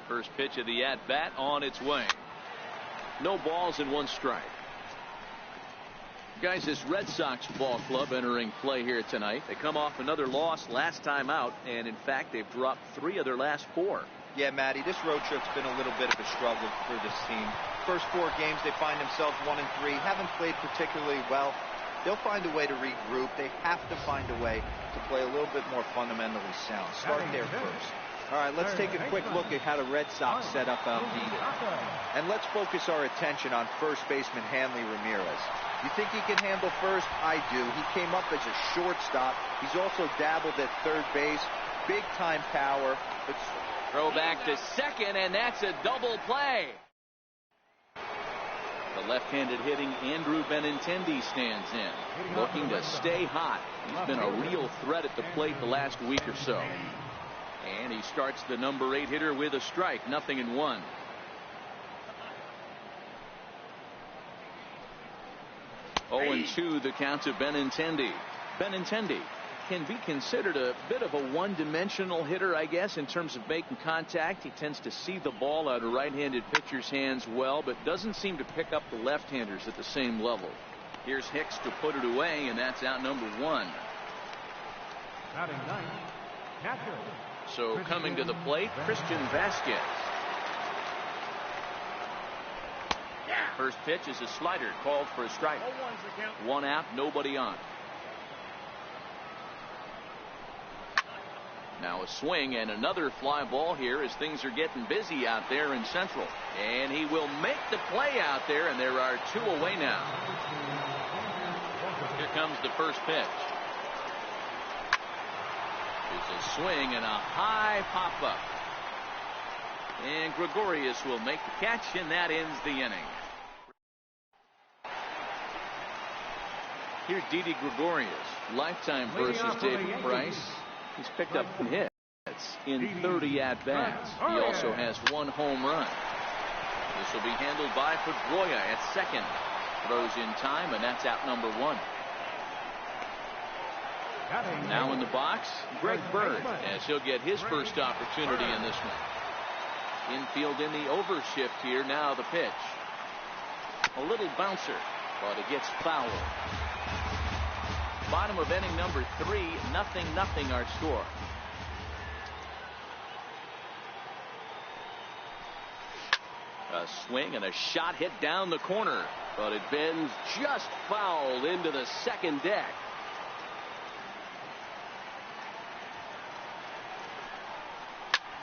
First pitch of the at-bat on its way. No balls and one strike. Guys, this Red Sox ball club entering play here tonight. They come off another loss last time out, and in fact they've dropped 3 of their last 4. Yeah, Matty, this road trip's been a little bit of a struggle for this team. First 4 games they find themselves 1-3. Haven't played particularly well. They'll find a way to regroup. They have to find a way to play a little bit more fundamentally sound. Start there first. All right, let's take a quick look at how the Red Sox set up Almeida. And let's focus our attention on first baseman Hanley Ramirez. You think he can handle first? I do. He came up as a shortstop. He's also dabbled at third base. Big time power. But throw back to second, and that's a double play. The left-handed hitting Andrew Benintendi stands in, looking to stay hot. He's been a real threat at the plate the last week or so. And he starts the number 8 hitter with a strike, 0-1. Oh, 0-2 the count to Benintendi. Benintendi can be considered a bit of a one-dimensional hitter, I guess, in terms of making contact. He tends to see the ball out of right-handed pitchers' hands well, but doesn't seem to pick up the left-handers at the same level. Here's Hicks to put it away, and that's out number 1. So coming to the plate, Christian Vasquez. First pitch is a slider called for a strike. 1 out, nobody on. Now a swing and another fly ball here as things are getting busy out there in Central. And he will make the play out there, and there are 2 away now. Here comes the first pitch. There's a swing and a high pop-up. And Gregorius will make the catch, and that ends the inning. Here's Didi Gregorius. Lifetime versus David Price. He's picked up some hits in 30 at-bats. He also has 1 home run. This will be handled by Pedroia at second. Throws in time, and that's out number 1. Now in the box, Greg Bird, as he'll get his first opportunity in this one. Infield in the overshift here. Now the pitch. A little bouncer, but it gets fouled. Bottom of inning number 3, 0-0 our score. A swing and a shot hit down the corner, but it bends just foul into the second deck.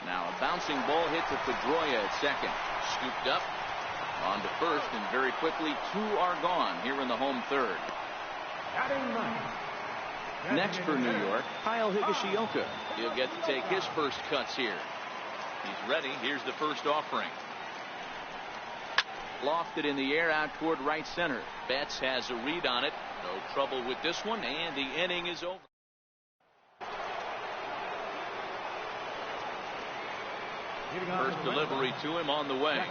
Now a bouncing ball hit to Pedroia at second. Scooped up on to first, and very quickly 2 are gone here in the home third. Next for New York, Kyle Higashioka. He'll get to take his first cuts here. He's ready. Here's the first offering. Lofted in the air out toward right center. Betts has a read on it. No trouble with this one, and the inning is over. First delivery to him on the way.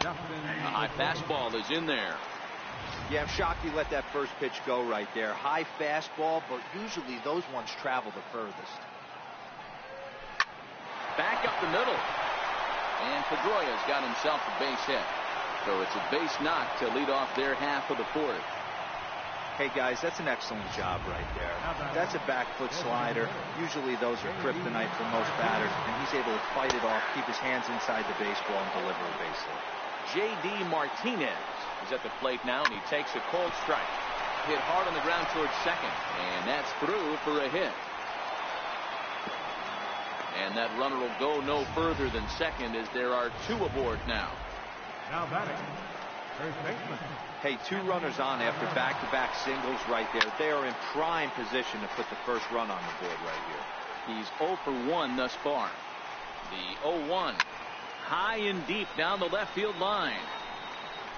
A high fastball is in there. Yeah, I'm shocked he let that first pitch go right there. High fastball, but usually those ones travel the furthest. Back up the middle. And Pedroia's got himself a base hit. So it's a base knock to lead off their half of the 4th. Hey, guys, that's an excellent job right there. That's a back foot slider. Usually those are kryptonite for most batters, and he's able to fight it off, keep his hands inside the baseball, and deliver a base hit. J.D. Martinez is at the plate now, and he takes a cold strike. Hit hard on the ground towards second, and that's through for a hit. And that runner will go no further than second, as there are 2 aboard now. Now batting, first baseman. Hey, 2 runners on after back-to-back singles right there. They are in prime position to put the first run on the board right here. He's 0 for 1 thus far. The 0-1. High and deep down the left field line.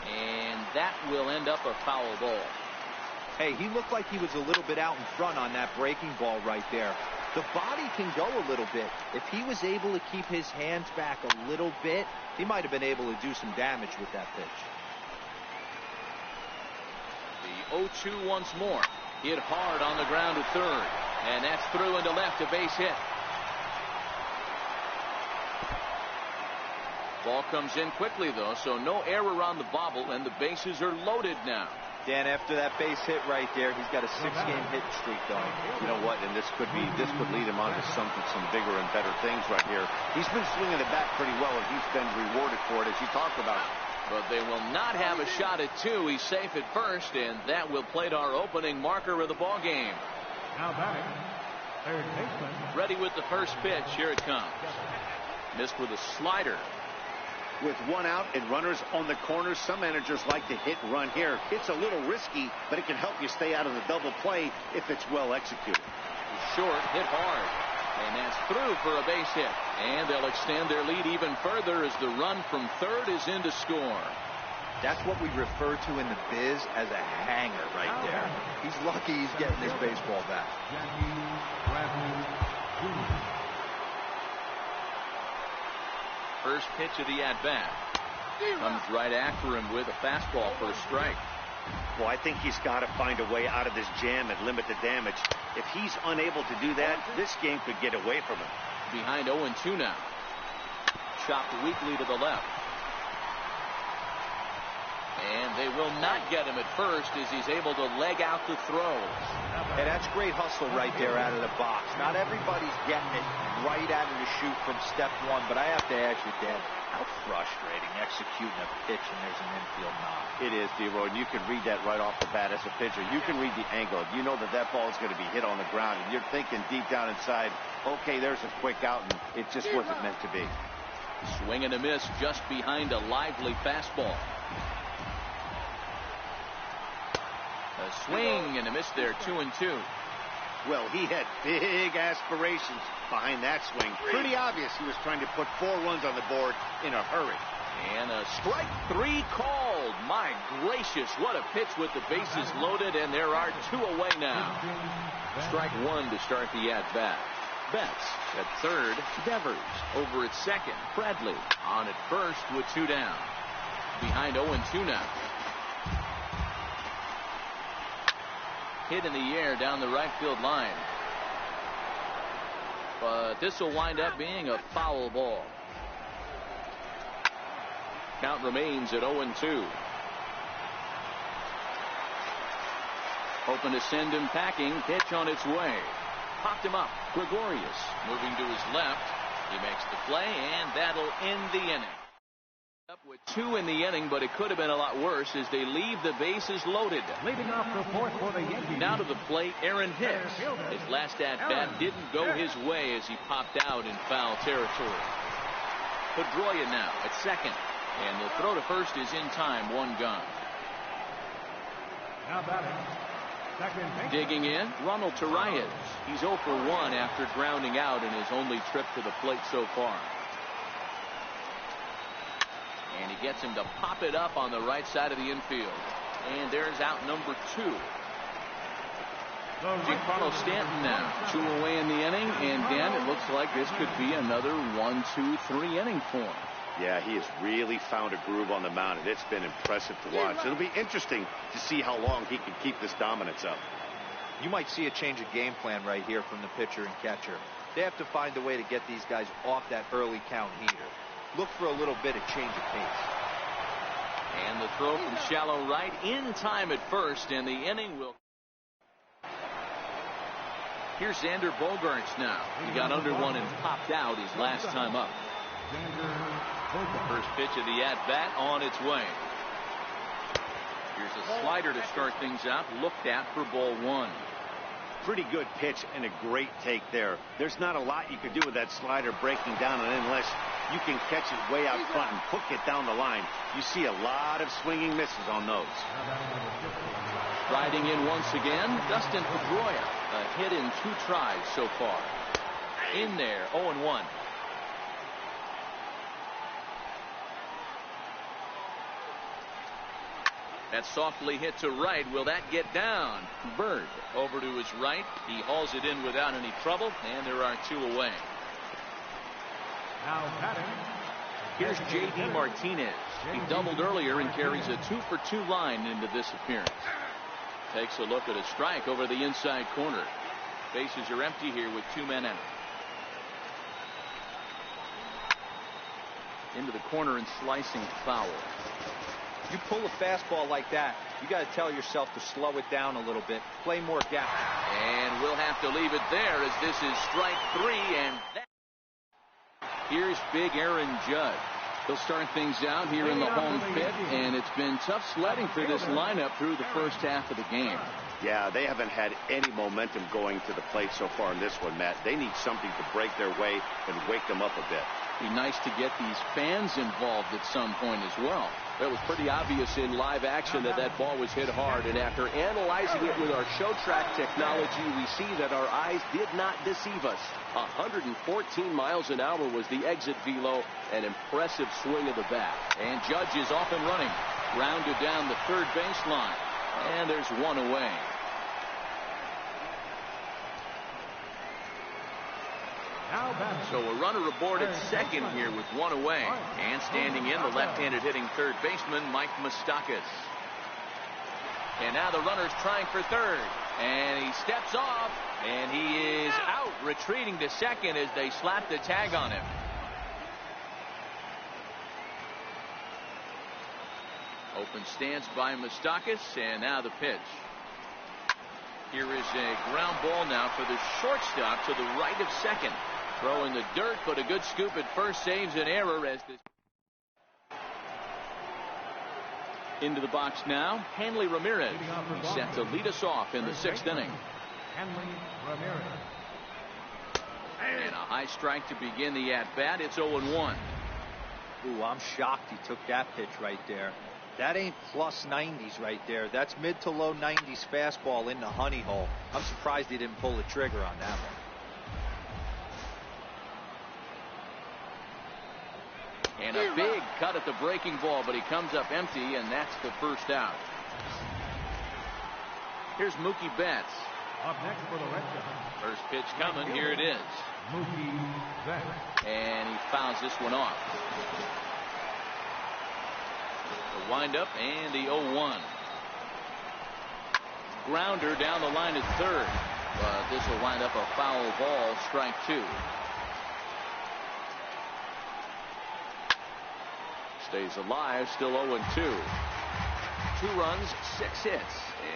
And that will end up a foul ball. Hey, he looked like he was a little bit out in front on that breaking ball right there. The body can go a little bit. If he was able to keep his hands back a little bit, he might have been able to do some damage with that pitch. The 0-2 once more. Hit hard on the ground to third. And that's through into left, a base hit. Ball comes in quickly, though, so no error on the bobble, and the bases are loaded now. Dan, after that base hit right there, he's got a 6-game hit streak going. You know what? And this could lead him on to some bigger and better things right here. He's been swinging the bat pretty well, and he's been rewarded for it, as you talked about. But they will not have a shot at 2. He's safe at first, and that will plate our opening marker of the ball game. Now batting, third baseman. Ready with the first pitch. Here it comes. Missed with a slider. With one out and runners on the corners, some managers like to hit and run here. It's a little risky, but it can help you stay out of the double play if it's well executed. Short, hit hard. And that's through for a base hit. And they'll extend their lead even further as the run from third is in to score. That's what we refer to in the biz as a hanger right there. He's lucky he's getting this baseball back. Yankee, First pitch of the at-bat. Comes right after him with a fastball for a strike. Well, I think he's got to find a way out of this jam and limit the damage. If he's unable to do that, this game could get away from him. Behind 0-2 now. Chopped weakly to the left. And they will not get him at first as he's able to leg out the throw. And that's great hustle right there out of the box. Not everybody's getting it right out of the chute from step one, but I have to ask you, Dan, how frustrating executing a pitch and there's an infield knock. It is, D-Roy, and you can read that right off the bat as a pitcher. You can read the angle. You know that ball is going to be hit on the ground, and you're thinking deep down inside, okay, there's a quick out, and it just wasn't meant to be. Swing and a miss just behind a lively fastball. A swing and a miss there, 2-2. Well, he had big aspirations behind that swing. Pretty obvious he was trying to put 4 runs on the board in a hurry. And a strike 3 called. My gracious, what a pitch with the bases loaded, and there are 2 away now. Strike 1 to start the at-bat. Betts at third. Devers over at second. Bradley on at first with 2 down. Behind 0-2 now. Hit in the air down the right field line. But this will wind up being a foul ball. Count remains at 0-2. Hoping to send him packing. Pitch on its way. Popped him up. Gregorius moving to his left. He makes the play, and that'll end the inning. Up with 2 in the inning, but it could have been a lot worse as they leave the bases loaded. leading off the fourth for the Yankees. Now to the plate, Aaron Hicks. His last at-bat didn't go his way as he popped out in foul territory. Pedroia now at second, and the throw to first is in time, 1 gone. Now batting, second baseman. Digging in, Ronald Torreyes. He's 0 for 1 after grounding out in his only trip to the plate so far. And he gets him to pop it up on the right side of the infield. And there's out number 2. Giancarlo Stanton now. 2 away in the inning. And Dan, it looks like this could be another 1, 2, 3 inning for him. Yeah, he has really found a groove on the mound, and it's been impressive to watch. It'll be interesting to see how long he can keep this dominance up. You might see a change of game plan right here from the pitcher and catcher. They have to find a way to get these guys off that early count heater. Look for a little bit of change of pace. And the throw from shallow right in time at first, and the inning will. Here's Xander Bogaerts now. He got under one and popped out his last time up. First pitch of the at-bat on its way. Here's a slider to start things out, looked at for ball 1. Pretty good pitch and a great take there. There's not a lot you could do with that slider breaking down, and unless you can catch it way out front and hook it down the line, you see a lot of swinging misses on those. Riding in once again, Dustin Pedroia. A hit in 2 tries so far. In there, 0-1. That softly hit to right. Will that get down? Bird over to his right. He hauls it in without any trouble, and there are 2 away. Now batting. Here's J.D. Martinez. He doubled earlier and carries a 2 for 2 line into this appearance. Takes a look at a strike over the inside corner. Bases are empty here with 2 men out. Into the corner and slicing foul. You pull a fastball like that, you got to tell yourself to slow it down a little bit, play more gap. And we'll have to leave it there as this is strike 3. And here's big Aaron Judge. He'll start things out here in the home pit, and it's been tough sledding for this lineup through the first half of the game. Yeah, they haven't had any momentum going to the plate so far in this one, Matt. They need something to break their way and wake them up a bit. Be nice to get these fans involved at some point as well. It was pretty obvious in live action that that ball was hit hard, and after analyzing it with our show track technology, we see that our eyes did not deceive us. 114 miles an hour was the exit velo, an impressive swing of the bat. And Judge is off and running, rounded down the third baseline, and there's one away. So a runner aboard at second here with one away. And standing in, the left-handed hitting third baseman, Mike Moustakas. And now the runner's trying for third. And he steps off, and he is out, retreating to second as they slap the tag on him. Open stance by Moustakas, and now the pitch. Here is a ground ball now for the shortstop to the right of second. Throw in the dirt, but a good scoop at first saves an error as this. Into the box now, Hanley Ramirez. He's set to lead us off in the 6th inning. Hanley Ramirez. And a high strike to begin the at-bat. It's 0-1. Ooh, I'm shocked he took that pitch right there. That ain't plus 90s right there. That's mid to low 90s fastball in the honey hole. I'm surprised he didn't pull the trigger on that one. And a big cut at the breaking ball, but he comes up empty, and that's the first out. Here's Mookie Betts. Up next for the Red Sox. First pitch coming. Here it is. Mookie Betts. And he fouls this one off. The windup and the 0-1. Grounder down the line at third. But this will wind up a foul ball, strike 2. Stays alive, still 0-2. 2 runs, 6 hits,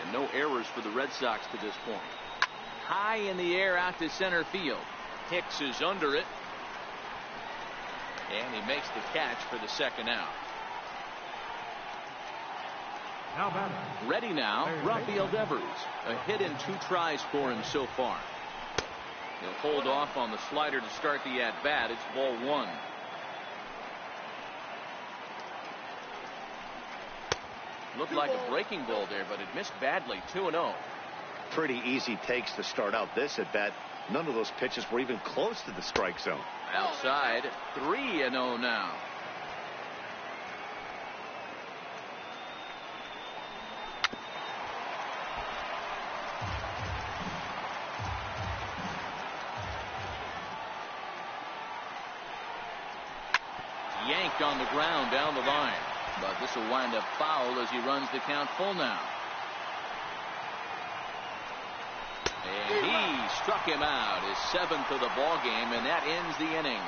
and no errors for the Red Sox to this point. High in the air out to center field. Hicks is under it, and he makes the catch for the second out. Now batting. Ready now, Rafael Devers. A hit in 2 tries for him so far. He'll hold off on the slider to start the at-bat. It's ball 1. Looked like a breaking ball there, but it missed badly. 2-0. Pretty easy takes to start out this at bat. None of those pitches were even close to the strike zone. Outside, 3-0 now. Yanked on the ground down the line. But this will wind up foul as he runs the count full now. And he struck him out, his 7th of the ball game, and that ends the inning.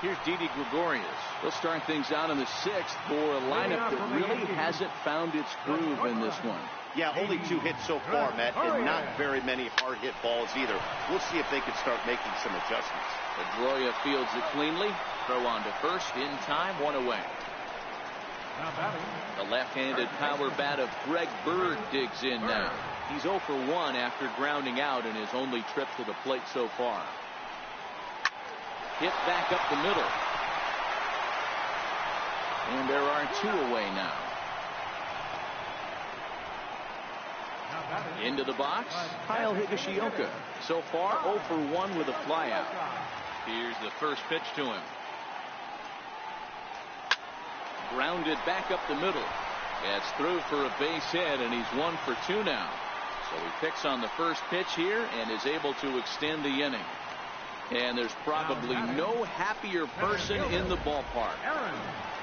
Here's Didi Gregorius. He'll start things out in the 6th for a lineup that really hasn't found its groove in this one. Yeah, only 2 hits so far, Matt, and not very many hard hit balls either. We'll see if they can start making some adjustments. Pedroia fields it cleanly. Throw on to first in time, 1 away. The left-handed power bat of Greg Bird digs in now. He's 0 for 1 after grounding out in his only trip to the plate so far. Hit back up the middle. And there are 2 away now. Into the box, Kyle Higashioka. So far, 0 for 1 with a flyout. Here's the first pitch to him. Grounded back up the middle. It's through for a base hit, and he's 1 for 2 now. So he picks on the first pitch here and is able to extend the inning. And there's probably no happier person in the ballpark.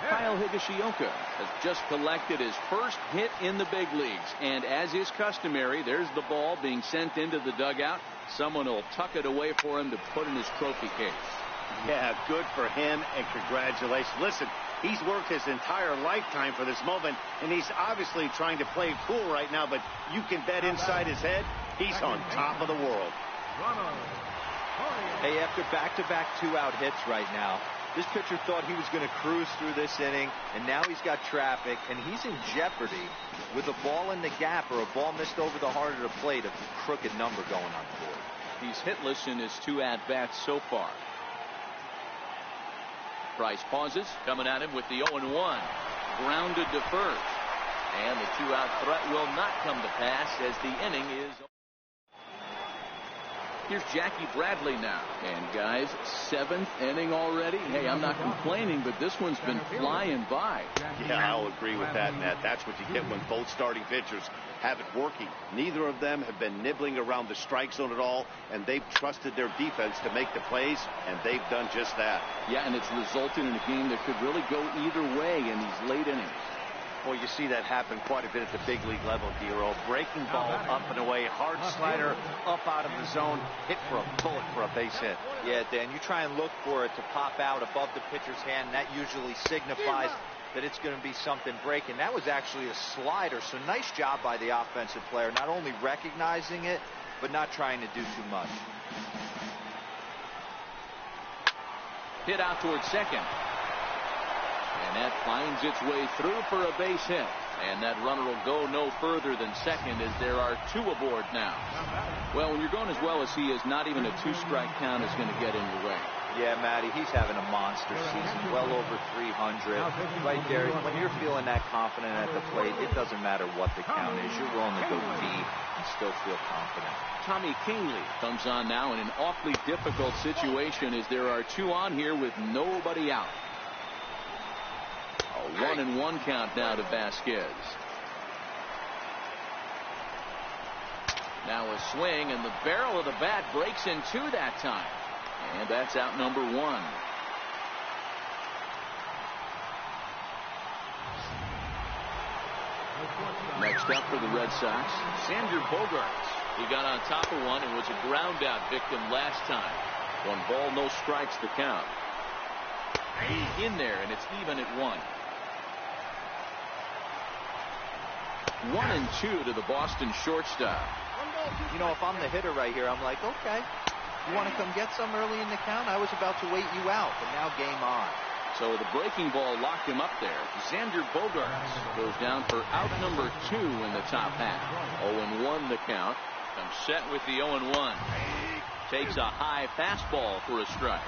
Kyle Higashioka has just collected his first hit in the big leagues. And as is customary, there's the ball being sent into the dugout. Someone will tuck it away for him to put in his trophy case. Yeah, good for him, and congratulations. Listen, he's worked his entire lifetime for this moment, and he's obviously trying to play it cool right now, but you can bet inside his head, he's on top of the world. Hey, after back-to-back two-out hits right now, this pitcher thought he was going to cruise through this inning, and now he's got traffic, and he's in jeopardy with a ball in the gap or a ball missed over the heart of the plate, a crooked number going on the board. He's hitless in his 2 at-bats so far. Price pauses, coming at him with the 0-1. Grounded to first. And the 2-out threat will not come to pass as the inning is. Here's Jackie Bradley now. And guys, 7th inning already. Hey, I'm not complaining, but this one's been flying by. Yeah, I'll agree with that, Matt. That's what you get when both starting pitchers have it working. Neither of them have been nibbling around the strike zone at all, and they've trusted their defense to make the plays, and they've done just that. Yeah, and it's resulted in a game that could really go either way in these late innings. Well, you see that happen quite a bit at the big league level, Hero. Breaking ball up and away, hard slider up out of the zone, hit for a bullet for a base hit. Yeah, Dan, you try and look for it to pop out above the pitcher's hand. That usually signifies that it's going to be something breaking. That was actually a slider, so nice job by the offensive player, not only recognizing it, but not trying to do too much. Hit out towards second. And that finds its way through for a base hit. And that runner will go no further than second as there are 2 aboard now. Well, when you're going as well as he is, not even a 2-strike count is going to get in your way. Yeah, Matty, he's having a monster season, well over 300. Right there, when you're feeling that confident at the plate, it doesn't matter what the count is. You're willing to go deep and still feel confident. Tommy Kingley comes on now in an awfully difficult situation as there are 2 on here with nobody out. A 1-1 count now to Vasquez. Now a swing, and the barrel of the bat breaks in 2 that time. And that's out number 1. Next up for the Red Sox, Xander Bogaerts. He got on top of one and was a ground out victim last time. 1 ball, no strikes the count. In there, and it's even at 1. 1-2 to the Boston shortstop. You know, if I'm the hitter right here, I'm like, okay, you want to come get some early in the count? I was about to wait you out, but now game on. So the breaking ball locked him up there. Xander Bogaerts goes down for out number 2 in the top half. 0-1 the count. Comes set with the 0-1. Takes a high fastball for a strike.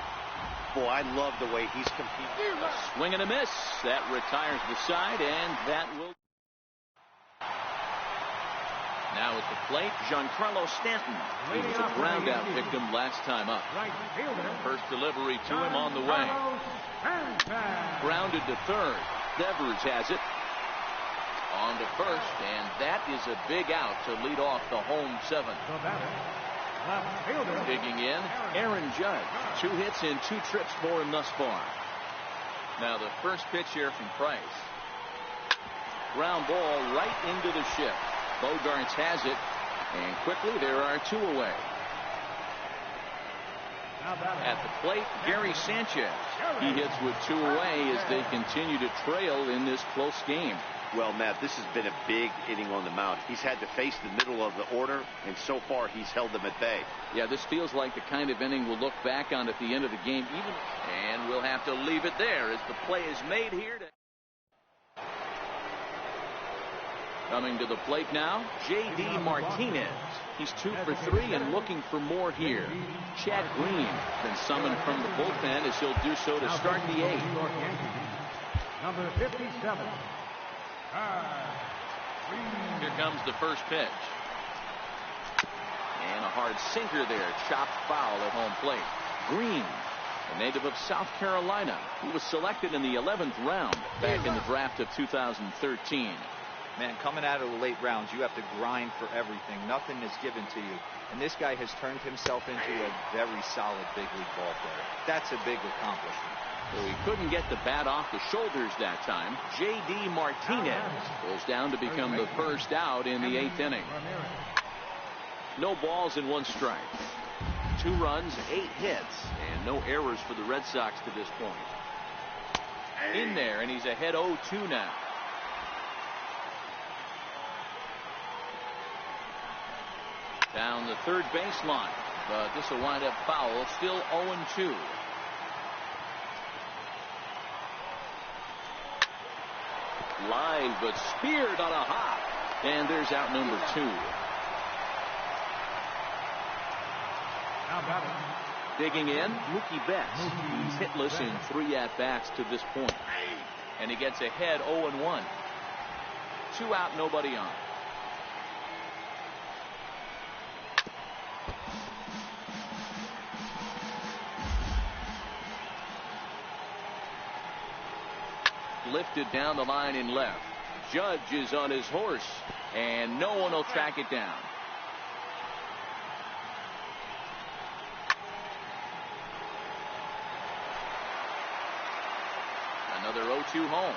Boy, I love the way he's competing. A swing and a miss. That retires the side, and that will. Now at the plate, Giancarlo Stanton. He was a ground-out victim last time up. First delivery to him on the way. Grounded to third. Devers has it. On to first, and that is a big out to lead off the home 7th. Digging in, Aaron Judge. 2 hits and 2 trips for him thus far. Now the first pitch here from Price. Ground ball right into the shift. Bogaerts has it, and quickly there are 2 away. At the plate, Gary Sanchez. He hits with 2 away as they continue to trail in this close game. Well, Matt, this has been a big inning on the mound. He's had to face the middle of the order, and so far he's held them at bay. Yeah, this feels like the kind of inning we'll look back on at the end of the game. And we'll have to leave it there as the play is made here. Coming to the plate now, J.D. Martinez. He's 2 for 3 and looking for more here. Chad Green been summoned from the bullpen as he'll do so to start the 8th. Number 57. Here comes the first pitch. And a hard sinker there, chopped foul at home plate. Green, a native of South Carolina. He was selected in the 11th round back in the draft of 2013. Man, coming out of the late rounds, you have to grind for everything. Nothing is given to you. And this guy has turned himself into a very solid big league ball player. That's a big accomplishment. So he couldn't get the bat off the shoulders that time. J.D. Martinez goes down to become the first out in the 8th inning. No balls and 1 strike. 2 runs, 8 hits, and no errors for the Red Sox to this point. In there, and he's ahead 0-2 now. Down the third baseline, but this will wind up foul. Still 0-2. Line, but speared on a hop, and there's out number 2. Digging in, Mookie Betts. He's hitless in 3 at-bats to this point, and he gets ahead 0-1. 2 out, nobody on. Lifted down the line in left. Judge is on his horse, and no one will track it down. Another 0-2 home.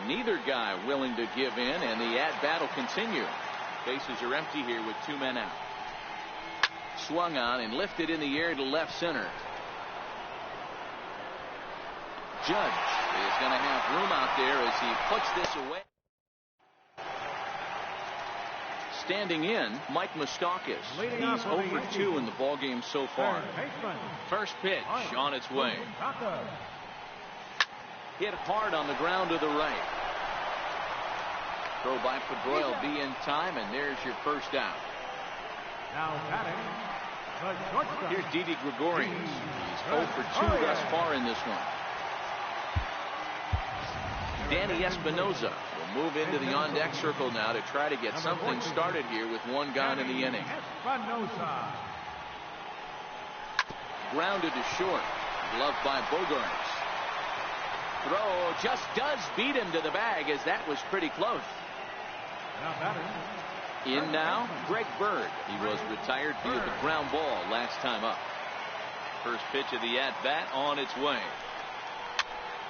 Neither guy willing to give in, and the at-bat will continue. Bases are empty here with 2 men out. Swung on and lifted in the air to left center. Judge is going to have room out there as he puts this away. Standing in, Mike Moustakas. He's 0-2 in the ballgame so far. First pitch on its way. Hit hard on the ground to the right. Throw by Pedroia will be in time, and there's your first out. Here's Didi Gregorius. He's 0-2 thus far in this one. Danny Espinosa will move into the on-deck circle now to try to get something started here with 1 gone in the inning. Grounded to short. Gloved by Bogarts. Throw just does beat him to the bag, as that was pretty close. In now, Greg Bird. He was retired via the ground ball last time up. First pitch of the at-bat on its way.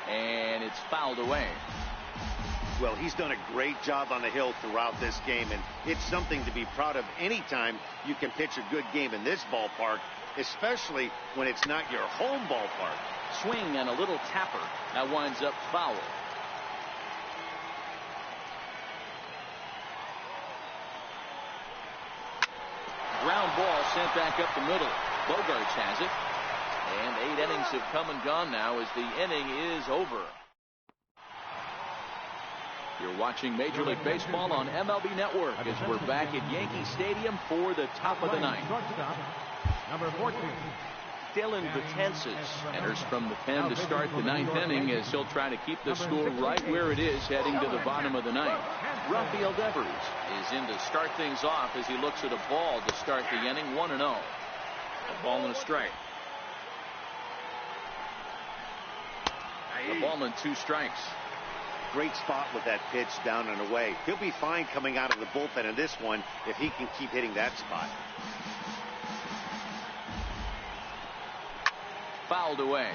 And it's fouled away. Well, he's done a great job on the hill throughout this game, and it's something to be proud of anytime you can pitch a good game in this ballpark, especially when it's not your home ballpark. Swing and a little tapper. That winds up foul. Ground ball sent back up the middle. Bogarts has it. And 8 innings have come and gone now as the inning is over. You're watching Major League Baseball on MLB Network as we're back at Yankee Stadium for the top of the ninth. Number 14. Dellin Betances enters from the pen to start the 9th inning as he'll try to keep the score right where it is heading to the bottom of the 9th. Rafael Devers is in to start things off as he looks at a ball to start the inning. 1-0. A ball and a strike. A ball and 2 strikes. Great spot with that pitch down and away. He'll be fine coming out of the bullpen in this one if he can keep hitting that spot. Fouled away.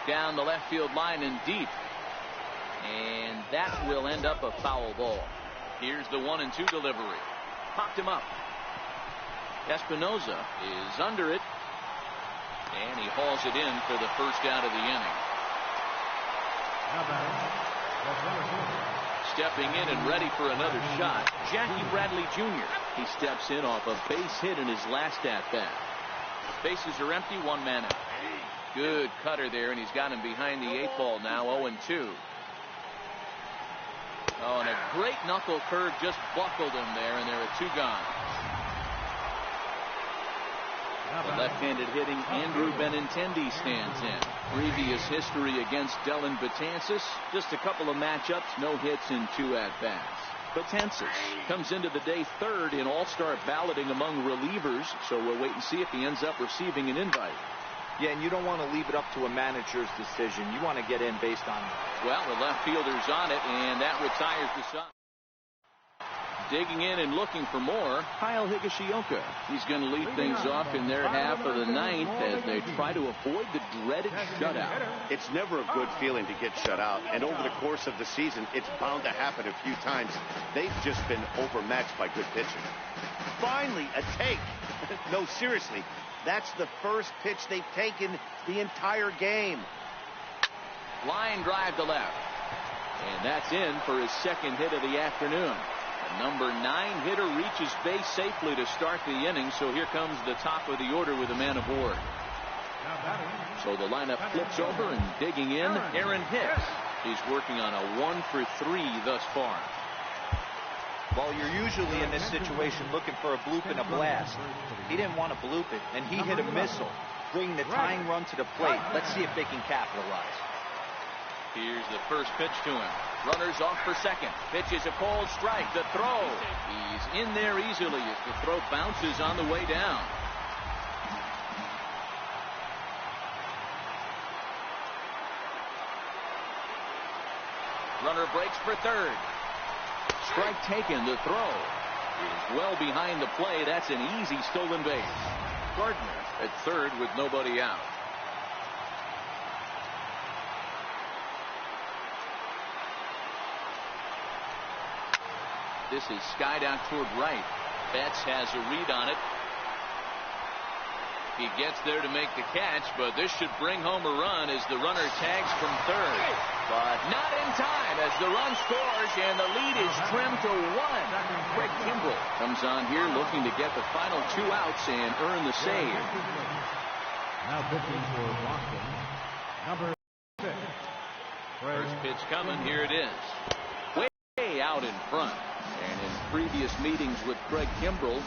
Down the left field line and deep. And that will end up a foul ball. Here's the 1-2 delivery. Popped him up. Espinosa is under it. And he hauls it in for the first out of the inning. Stepping in and ready for another shot, Jackie Bradley Jr. He steps in off a base hit in his last at-bat. Bases are empty, 1 man out. Good cutter there, and he's got him behind the 8 ball now, 0-2. Oh, and a great knuckle curve just buckled him there, and there are 2 gone. The left-handed hitting Andrew Benintendi stands in. Previous history against Dellin Betances, just a couple of matchups, no hits in 2 at-bats. Betances comes into the day 3rd in all-star balloting among relievers, so we'll wait and see if he ends up receiving an invite. Yeah, and you don't want to leave it up to a manager's decision. You want to get in based on. Well, the left fielder's on it, and that retires the side. digging in and looking for more, Kyle Higashioka. He's going to lead things off in their half of the ninth as they try to avoid the dreaded shutout. It's never a good feeling to get shut out, and over the course of the season, it's bound to happen a few times. They've just been overmatched by good pitching. Finally, a take. No, seriously, that's the first pitch they've taken the entire game. Line drive to left. And that's in for his second hit of the afternoon. The number 9 hitter reaches base safely to start the inning, so here comes the top of the order with a man aboard. So the lineup flips over, and digging in, Aaron Hicks. He's working on a 1 for 3 thus far. Well, you're usually in this situation looking for a bloop and a blast. He didn't want to bloop it, and he hit a missile, bringing the tying run to the plate. Let's see if they can capitalize. Here's the first pitch to him. Runners off for second. Pitch is a cold strike. The throw. He's in there easily as the throw bounces on the way down. Runner breaks for third. Strike taken. The throw is well behind the play. That's an easy stolen base. Gardner at third with nobody out. This is skied out toward right. Betts has a read on it. He gets there to make the catch, but this should bring home a run as the runner tags from third. But not in time as the run scores, and the lead is trimmed to 1. Craig Kimbrell comes on here looking to get the final 2 outs and earn the save. Now pitching for Boston, number 6. First pitch coming. Here it is. Way out in front. And in previous meetings with Craig Kimbrell,